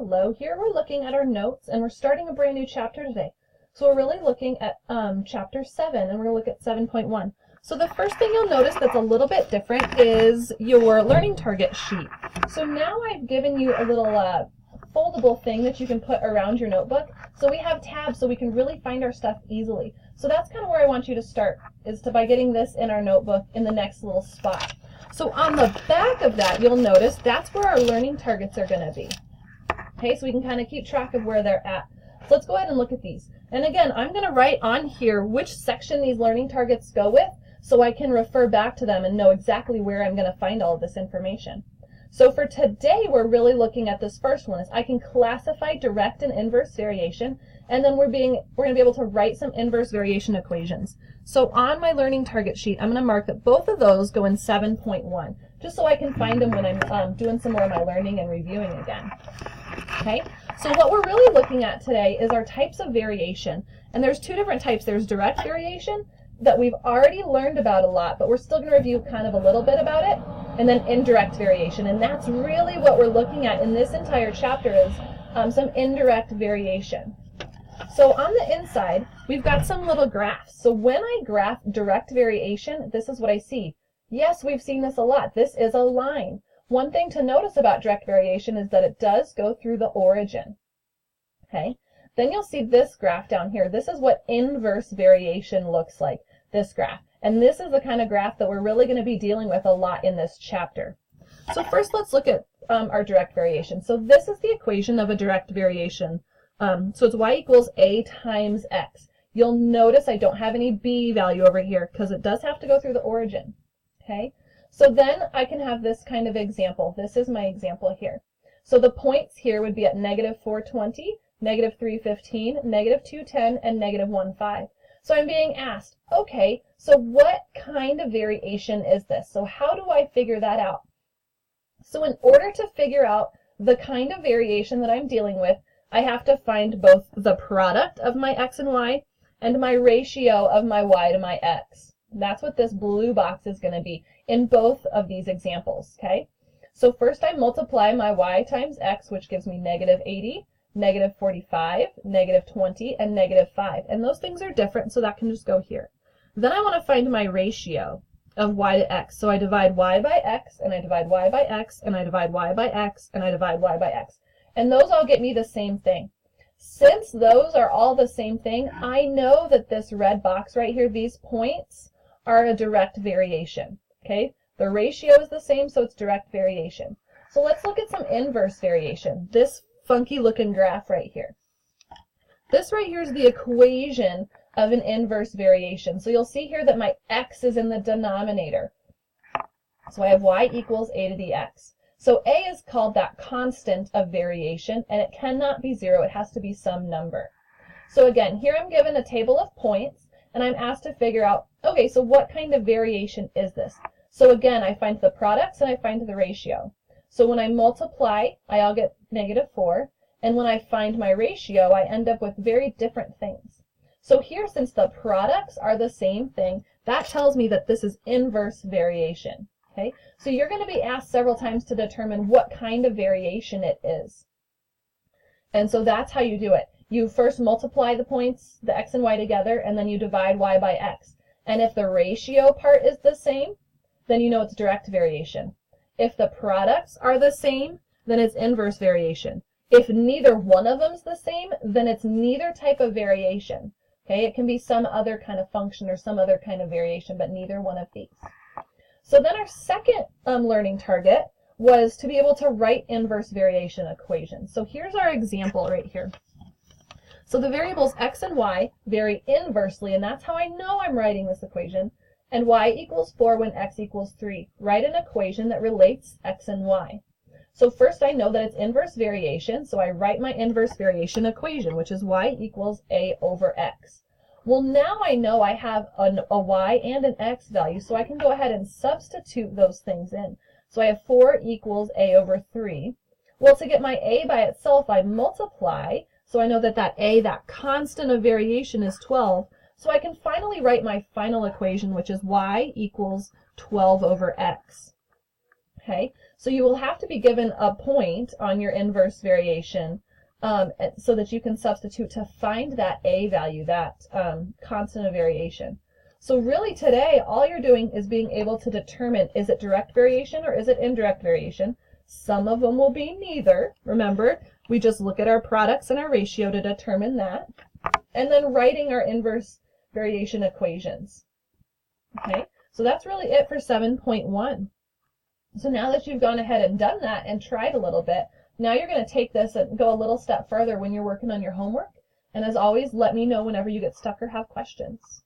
Hello, here we're looking at our notes and we're starting a brand new chapter today. So we're really looking at chapter 7 and we're going to look at 7.1. So the first thing you'll notice that's a little bit different is your learning target sheet. So now I've given you a little foldable thing that you can put around your notebook. So we have tabs so we can really find our stuff easily. So that's kind of where I want you to start, is by getting this in our notebook in the next little spot. So on the back of that, you'll notice that's where our learning targets are going to be. Okay, so we can kind of keep track of where they're at. So let's go ahead and look at these. And again, I'm going to write on here which section these learning targets go with so I can refer back to them and know exactly where I'm going to find all of this information. So for today, we're really looking at this first one. Is I can classify direct and inverse variation, and then we're going to be able to write some inverse variation equations. So on my learning target sheet, I'm going to mark that both of those go in 7.1, just so I can find them when I'm doing some more of my learning and reviewing again. Okay, so what we're really looking at today is our types of variation. And there's two different types. There's direct variation that we've already learned about a lot, but we're still going to review kind of a little bit about it, and then indirect variation. And that's really what we're looking at in this entire chapter is some indirect variation. So on the inside, we've got some little graphs. So when I graph direct variation, this is what I see. Yes, we've seen this a lot. This is a line. One thing to notice about direct variation is that it does go through the origin. Okay? Then you'll see this graph down here. This is what inverse variation looks like, this graph. And this is the kind of graph that we're really going to be dealing with a lot in this chapter. So first let's look at our direct variation. So this is the equation of a direct variation. So it's y equals a times x. You'll notice I don't have any b value over here because it does have to go through the origin. Okay? So then I can have this kind of example. This is my example here. So the points here would be at negative 420, negative 315, negative 210, and negative 15. So I'm being asked, okay, so what kind of variation is this? So how do I figure that out? So in order to figure out the kind of variation that I'm dealing with, I have to find both the product of my x and y and my ratio of my y to my x. That's what this blue box is going to be in both of these examples, okay? So first I multiply my y times x, which gives me negative 80, negative 45, negative 20, and negative 5. And those things are different, so that can just go here. Then I want to find my ratio of y to x. So I divide y by x, and I divide y by x, and I divide y by x, and I divide y by x. And those all get me the same thing. Since those are all the same thing, I know that this red box right here, these points, are a direct variation. Okay? The ratio is the same, so it's direct variation. So let's look at some inverse variation. This funky looking graph right here. This right here is the equation of an inverse variation. So you'll see here that my x is in the denominator. So I have y equals a to the x. So a is called that constant of variation, and it cannot be 0. It has to be some number. So again, here I'm given a table of points, and I'm asked to figure out, okay, so what kind of variation is this? So again, I find the products and I find the ratio. So when I multiply, I'll get negative 4, and when I find my ratio, I end up with very different things. So here, since the products are the same thing, that tells me that this is inverse variation. Okay? So you're going to be asked several times to determine what kind of variation it is. And so that's how you do it. You first multiply the points, the x and y together, and then you divide y by x. And if the ratio part is the same, then you know it's direct variation. If the products are the same, then it's inverse variation. If neither one of them is the same, then it's neither type of variation. Okay? It can be some other kind of function or some other kind of variation, but neither one of these. So then our second learning target was to be able to write inverse variation equations. So here's our example right here. So the variables x and y vary inversely, and that's how I know I'm writing this equation. And y equals 4 when x equals 3. Write an equation that relates x and y. So first I know that it's inverse variation, so I write my inverse variation equation, which is y equals a over x. Well, now I know I have a y and an x value, so I can go ahead and substitute those things in. So I have 4 equals a over 3. Well, to get my a by itself, I multiply. So I know that that a, that constant of variation, is 12. So I can finally write my final equation, which is y equals 12 over x. Okay, So you will have to be given a point on your inverse variation so that you can substitute to find that a value, that constant of variation. So really today, all you're doing is being able to determine, is it direct variation or is it indirect variation? Some of them will be neither. Remember, we just look at our products and our ratio to determine that. And then writing our inverse variation equations. Okay, so that's really it for 7.1. So now that you've gone ahead and done that and tried a little bit, now you're going to take this and go a little step further when you're working on your homework. And as always, let me know whenever you get stuck or have questions.